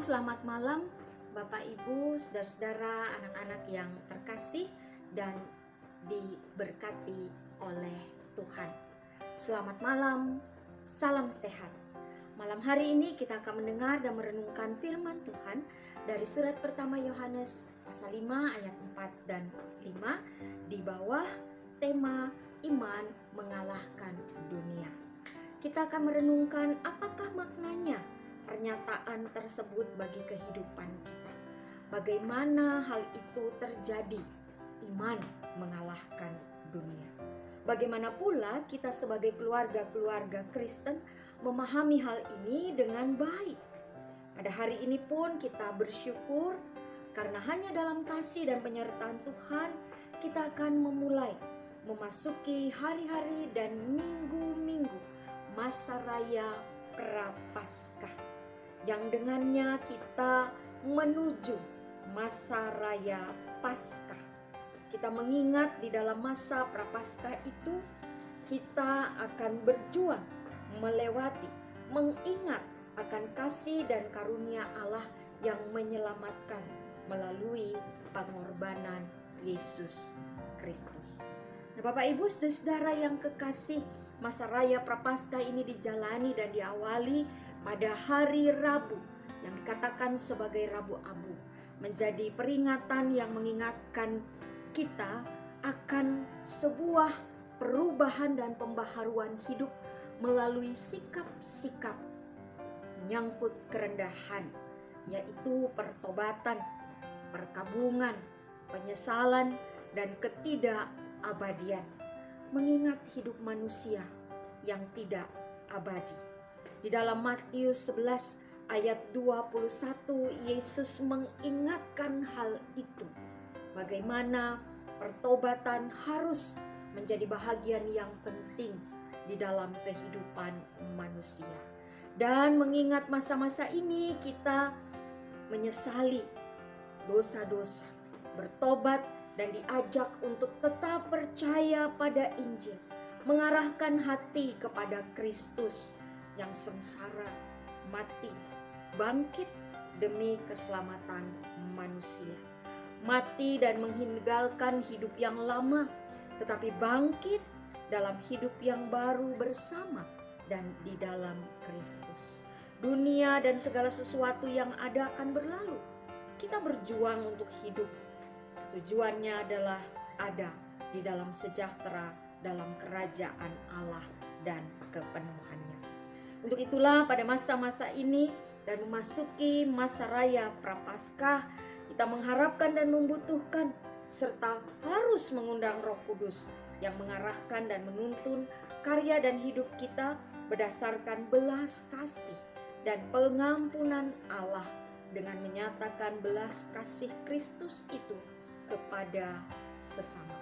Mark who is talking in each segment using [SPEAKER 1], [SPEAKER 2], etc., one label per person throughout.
[SPEAKER 1] selamat malam Bapak Ibu, saudara-saudara, anak-anak yang terkasih dan diberkati oleh Tuhan. Selamat malam, salam sehat. Malam hari ini kita akan mendengar dan merenungkan firman Tuhan dari surat pertama Yohanes pasal 5 ayat 4 dan 5 di bawah tema iman mengalahkan dunia. Kita akan merenungkan apakah maknanya pernyataan tersebut bagi kehidupan kita. Bagaimana hal itu terjadi? Iman mengalahkan dunia. Bagaimana pula kita sebagai keluarga-keluarga Kristen memahami hal ini dengan baik. Pada hari ini pun kita bersyukur karena hanya dalam kasih dan penyertaan Tuhan kita akan memasuki hari-hari dan minggu-minggu masa raya Prapaskah, yang dengannya kita menuju masa raya Paskah. Kita mengingat di dalam masa Prapaskah itu kita akan berjuang melewati, mengingat akan kasih dan karunia Allah yang menyelamatkan melalui pengorbanan Yesus Kristus. Nah, Bapak Ibu saudara yang kekasih, masa raya Prapaskah ini dijalani dan diawali pada hari Rabu yang dikatakan sebagai Rabu Abu, menjadi peringatan yang mengingatkan kita akan sebuah perubahan dan pembaharuan hidup melalui sikap-sikap menyangkut kerendahan, yaitu pertobatan, perkabungan, penyesalan, dan ketidakabadian, mengingat hidup manusia yang tidak abadi. Di dalam Matius 11 ayat 21, Yesus mengingatkan hal itu. Bagaimana pertobatan harus menjadi bahagian yang penting di dalam kehidupan manusia. Dan mengingat masa-masa ini kita menyesali dosa-dosa, bertobat, dan diajak untuk tetap percaya pada Injil, mengarahkan hati kepada Kristus yang sengsara, mati, bangkit demi keselamatan manusia. Mati dan meninggalkan hidup yang lama, tetapi bangkit dalam hidup yang baru bersama dan di dalam Kristus. Dunia dan segala sesuatu yang ada akan berlalu. Kita berjuang untuk hidup. Tujuannya adalah ada di dalam sejahtera dalam kerajaan Allah dan kepenuhannya. Untuk itulah pada masa-masa ini dan memasuki masa raya Prapaskah, kita mengharapkan dan membutuhkan serta harus mengundang Roh Kudus yang mengarahkan dan menuntun karya dan hidup kita berdasarkan belas kasih dan pengampunan Allah dengan menyatakan belas kasih Kristus itu kepada sesama.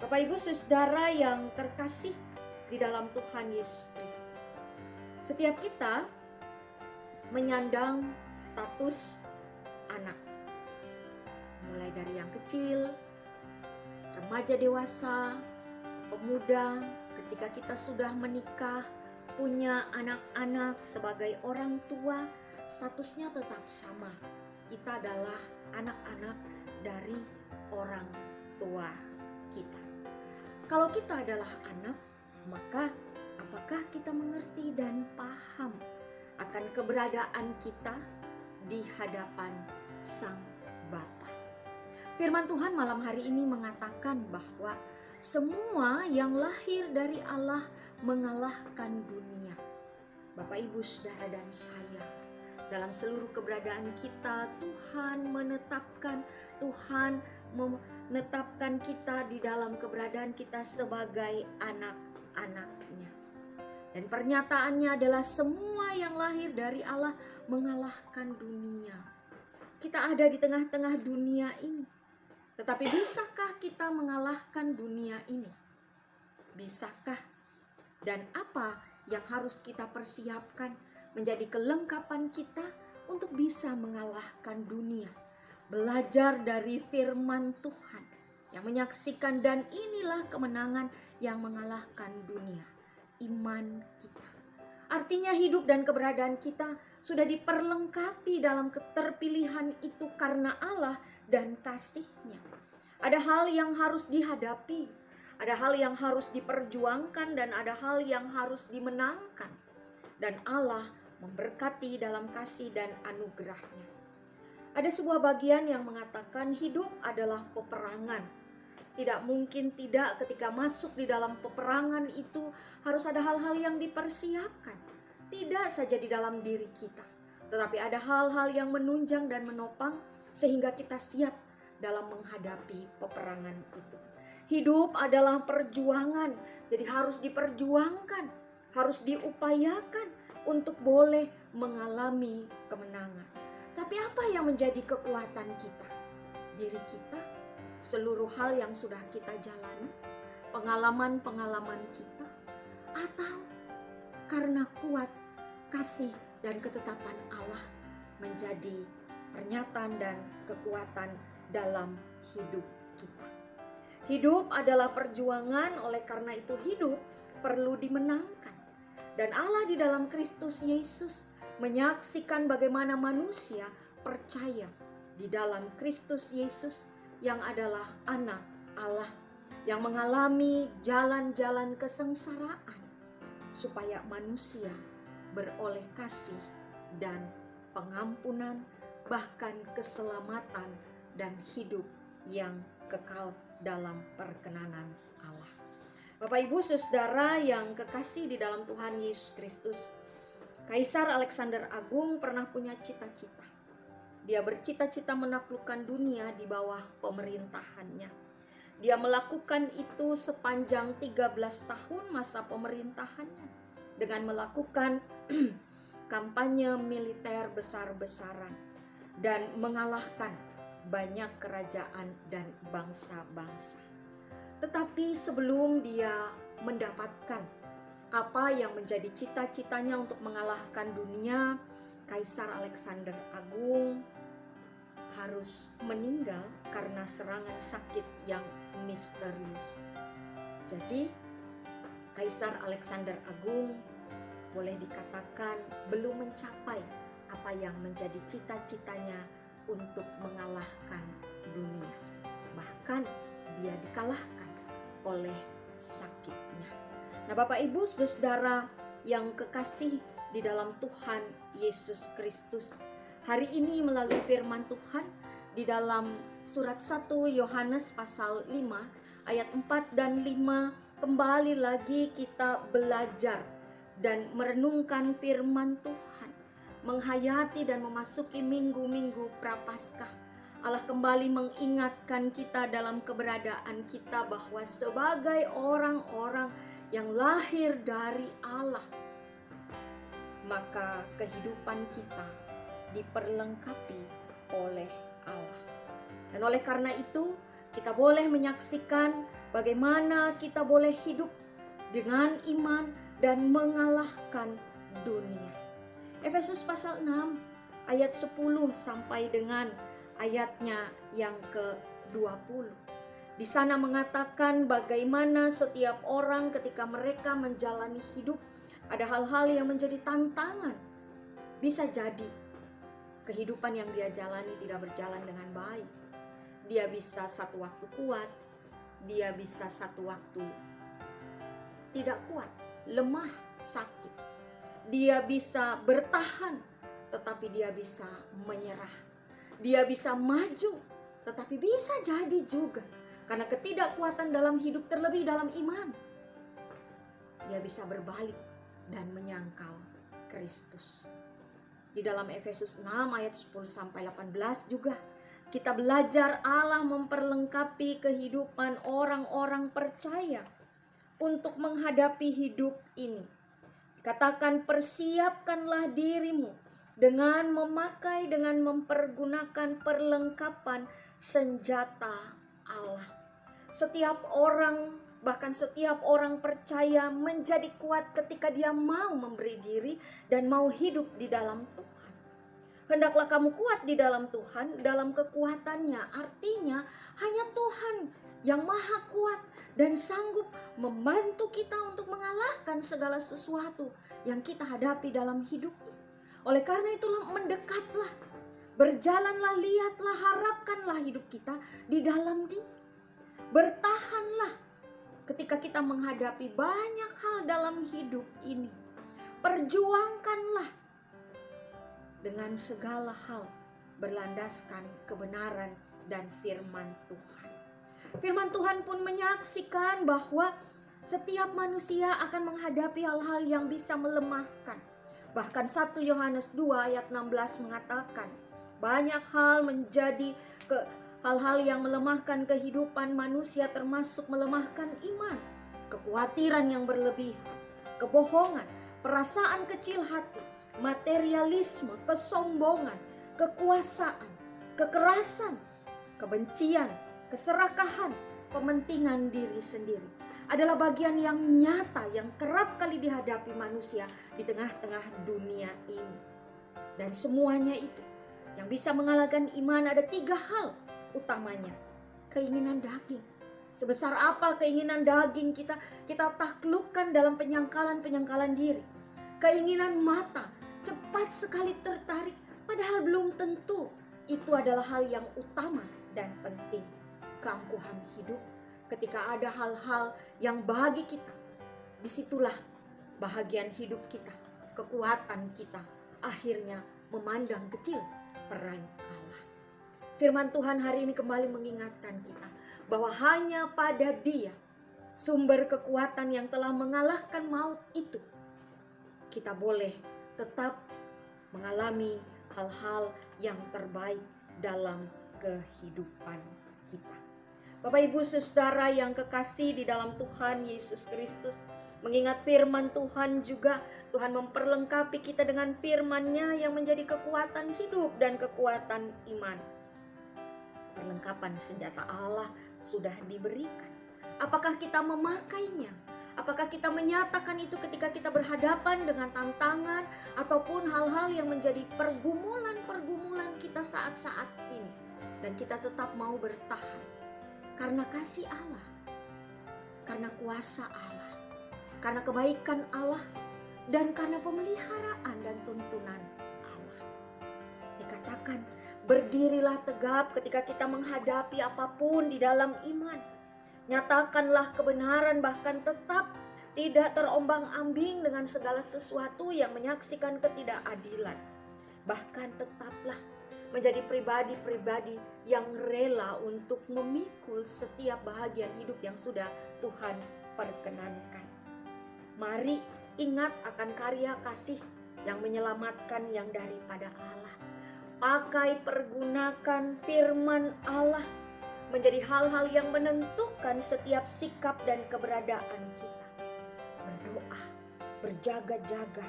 [SPEAKER 1] Bapak Ibu saudara yang terkasih di dalam Tuhan Yesus Kristus, setiap kita menyandang status anak, mulai dari yang kecil, remaja, dewasa, pemuda, ketika kita sudah menikah, punya anak-anak, sebagai orang tua, statusnya tetap sama. Kita adalah anak-anak dari orang tua kita. Kalau kita adalah anak, maka apakah kita mengerti dan paham akan keberadaan kita di hadapan Sang Bapa? Firman Tuhan malam hari ini mengatakan bahwa semua yang lahir dari Allah mengalahkan dunia. Bapak, Ibu, saudara, dan saya, dalam seluruh keberadaan kita, Tuhan menetapkan kita di dalam keberadaan kita sebagai anak-anaknya. Dan pernyataannya adalah semua yang lahir dari Allah mengalahkan dunia. Kita ada di tengah-tengah dunia ini. Tetapi bisakah kita mengalahkan dunia ini? Bisakah? Dan apa yang harus kita persiapkan menjadi kelengkapan kita untuk bisa mengalahkan dunia? Belajar dari firman Tuhan yang menyaksikan, dan inilah kemenangan yang mengalahkan dunia, iman kita. Artinya hidup dan keberadaan kita sudah diperlengkapi dalam keterpilihan itu karena Allah dan kasih-Nya. Ada hal yang harus dihadapi, ada hal yang harus diperjuangkan, dan ada hal yang harus dimenangkan. Dan Allah memberkati dalam kasih dan anugerah-Nya. Ada sebuah bagian yang mengatakan hidup adalah peperangan. Tidak mungkin tidak, ketika masuk di dalam peperangan itu harus ada hal-hal yang dipersiapkan. Tidak saja di dalam diri kita, tetapi ada hal-hal yang menunjang dan menopang sehingga kita siap dalam menghadapi peperangan itu. Hidup adalah perjuangan, jadi harus diperjuangkan, harus diupayakan untuk boleh mengalami kemenangan. Tapi apa yang menjadi kekuatan kita? Diri kita, seluruh hal yang sudah kita jalani, pengalaman-pengalaman kita, atau karena kuat kasih dan ketetapan Allah menjadi pernyataan dan kekuatan dalam hidup kita. Hidup adalah perjuangan, oleh karena itu hidup perlu dimenangkan. Dan Allah di dalam Kristus Yesus menyaksikan bagaimana manusia percaya di dalam Kristus Yesus yang adalah anak Allah, yang mengalami jalan-jalan kesengsaraan supaya manusia beroleh kasih dan pengampunan, bahkan keselamatan dan hidup yang kekal dalam perkenanan Allah. Bapak Ibu Saudara yang kekasih di dalam Tuhan Yesus Kristus, Kaisar Alexander Agung pernah punya cita-cita. Dia bercita-cita menaklukkan dunia di bawah pemerintahannya. Dia melakukan itu sepanjang 13 tahun masa pemerintahannya dengan melakukan kampanye militer besar-besaran dan mengalahkan banyak kerajaan dan bangsa-bangsa. Tetapi sebelum dia mendapatkan apa yang menjadi cita-citanya untuk mengalahkan dunia, Kaisar Alexander Agung harus meninggal karena serangan sakit yang misterius. Jadi, Kaisar Alexander Agung boleh dikatakan belum mencapai apa yang menjadi cita-citanya untuk mengalahkan dunia. Bahkan dia dikalahkan oleh sakitnya. Nah, Bapak Ibu Saudara yang kekasih di dalam Tuhan Yesus Kristus, hari ini melalui firman Tuhan di dalam surat 1 Yohanes pasal 5 ayat 4 dan 5, kembali lagi kita belajar dan merenungkan firman Tuhan, menghayati dan memasuki minggu-minggu Prapaskah. Allah kembali mengingatkan kita dalam keberadaan kita bahwa sebagai orang-orang yang lahir dari Allah, maka kehidupan kita diperlengkapi oleh Allah. Dan oleh karena itu, kita boleh menyaksikan bagaimana kita boleh hidup dengan iman dan mengalahkan dunia. Efesus pasal 6 ayat 10 sampai dengan ayatnya yang ke-20. Di sana mengatakan bagaimana setiap orang ketika mereka menjalani hidup, ada hal-hal yang menjadi tantangan. Bisa jadi kehidupan yang dia jalani tidak berjalan dengan baik. Dia bisa satu waktu kuat, dia bisa satu waktu tidak kuat, lemah, sakit. Dia bisa bertahan, tetapi dia bisa menyerah. Dia bisa maju, tetapi bisa jadi juga karena ketidakkuatan dalam hidup, terlebih dalam iman, dia bisa berbalik dan menyangkal Kristus. Di dalam Efesus 6 ayat 10 sampai 18 juga kita belajar Allah memperlengkapi kehidupan orang-orang percaya untuk menghadapi hidup ini. Katakan, persiapkanlah dirimu dengan memakai, dengan mempergunakan perlengkapan senjata Allah. Setiap orang, bahkan setiap orang percaya menjadi kuat ketika dia mau memberi diri dan mau hidup di dalam Tuhan. Hendaklah kamu kuat di dalam Tuhan, dalam kekuatannya. Artinya hanya Tuhan yang maha kuat dan sanggup membantu kita untuk mengalahkan segala sesuatu yang kita hadapi dalam hidup. Oleh karena itulah mendekatlah, berjalanlah, lihatlah, harapkanlah hidup kita di dalam Dia. Bertahanlah ketika kita menghadapi banyak hal dalam hidup ini. Perjuangkanlah dengan segala hal berlandaskan kebenaran dan firman Tuhan. Firman Tuhan pun menyaksikan bahwa setiap manusia akan menghadapi hal-hal yang bisa melemahkan. Bahkan 1 Yohanes 2 ayat 16 mengatakan, banyak hal menjadi hal-hal yang melemahkan kehidupan manusia, termasuk melemahkan iman, kekhawatiran yang berlebihan, kebohongan, perasaan kecil hati, materialisme, kesombongan, kekuasaan, kekerasan, kebencian, keserakahan, pementingan diri sendiri adalah bagian yang nyata yang kerap kali dihadapi manusia di tengah-tengah dunia ini. Dan semuanya itu yang bisa mengalahkan iman ada 3 hal utamanya. Keinginan daging. Sebesar apa keinginan daging kita taklukkan dalam penyangkalan-penyangkalan diri. Keinginan mata, cepat sekali tertarik, padahal belum tentu itu adalah hal yang utama dan penting. Keangkuhan hidup, ketika ada hal-hal yang bagi kita, disitulah bahagian hidup kita, kekuatan kita akhirnya memandang kecil peran Allah. Firman Tuhan hari ini kembali mengingatkan kita bahwa hanya pada Dia, sumber kekuatan yang telah mengalahkan maut itu, kita boleh tetap mengalami hal-hal yang terbaik dalam kehidupan kita. Bapak Ibu Saudara yang kekasih di dalam Tuhan Yesus Kristus, mengingat firman Tuhan juga, Tuhan memperlengkapi kita dengan firman-Nya yang menjadi kekuatan hidup dan kekuatan iman. Perlengkapan senjata Allah sudah diberikan. Apakah kita memakainya? Apakah kita menyatakan itu ketika kita berhadapan dengan tantangan ataupun hal-hal yang menjadi pergumulan-pergumulan kita saat-saat ini, dan kita tetap mau bertahan karena kasih Allah, karena kuasa Allah, karena kebaikan Allah, dan karena pemeliharaan dan tuntunan Allah. Dikatakan, berdirilah tegap ketika kita menghadapi apapun di dalam iman. Nyatakanlah kebenaran, bahkan tetap tidak terombang-ambing dengan segala sesuatu yang menyaksikan ketidakadilan. Bahkan tetaplah menjadi pribadi-pribadi yang rela untuk memikul setiap bahagian hidup yang sudah Tuhan perkenankan. Mari ingat akan karya kasih yang menyelamatkan yang daripada Allah. Pakai, pergunakan firman Allah menjadi hal-hal yang menentukan setiap sikap dan keberadaan kita. Berdoa, berjaga-jaga,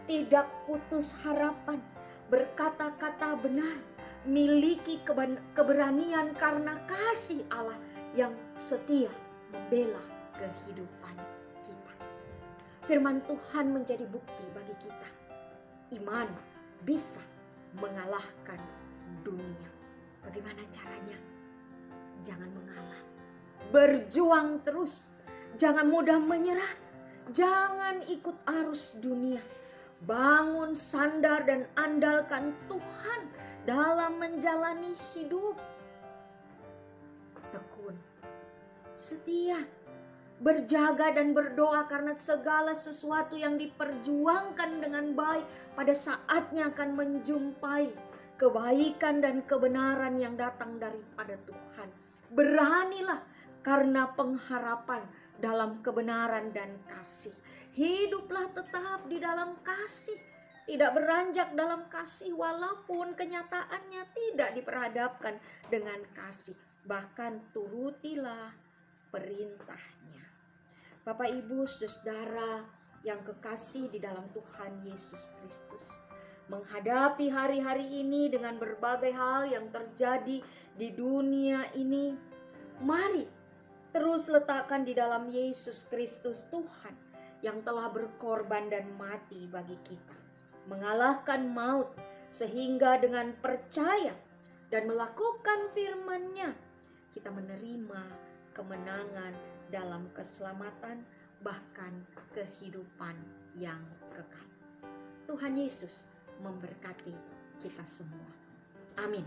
[SPEAKER 1] tidak putus harapan, berkata-kata benar, miliki keberanian karena kasih Allah yang setia membela kehidupan kita. Firman Tuhan menjadi bukti bagi kita. Iman bisa mengalahkan dunia. Bagaimana caranya? Jangan mengalah. Berjuang terus. Jangan mudah menyerah. Jangan ikut arus dunia. Bangun, sandar, dan andalkan Tuhan dalam menjalani hidup. Tekun, setia, berjaga dan berdoa karena segala sesuatu yang diperjuangkan dengan baik pada saatnya akan menjumpai kebaikan dan kebenaran yang datang daripada Tuhan. Beranilah karena pengharapan dalam kebenaran dan kasih. Hiduplah tetap di dalam kasih, tidak beranjak dalam kasih walaupun kenyataannya tidak diperhadapkan dengan kasih. Bahkan turutilah perintahnya. Bapak, Ibu, Saudara yang kekasih di dalam Tuhan Yesus Kristus, menghadapi hari-hari ini dengan berbagai hal yang terjadi di dunia ini, mari terus letakkan di dalam Yesus Kristus Tuhan yang telah berkorban dan mati bagi kita, mengalahkan maut Sehingga dengan percaya dan melakukan firman-Nya, kita menerima kemenangan dalam keselamatan, bahkan kehidupan yang kekal. Tuhan Yesus memberkati kita semua. Amin.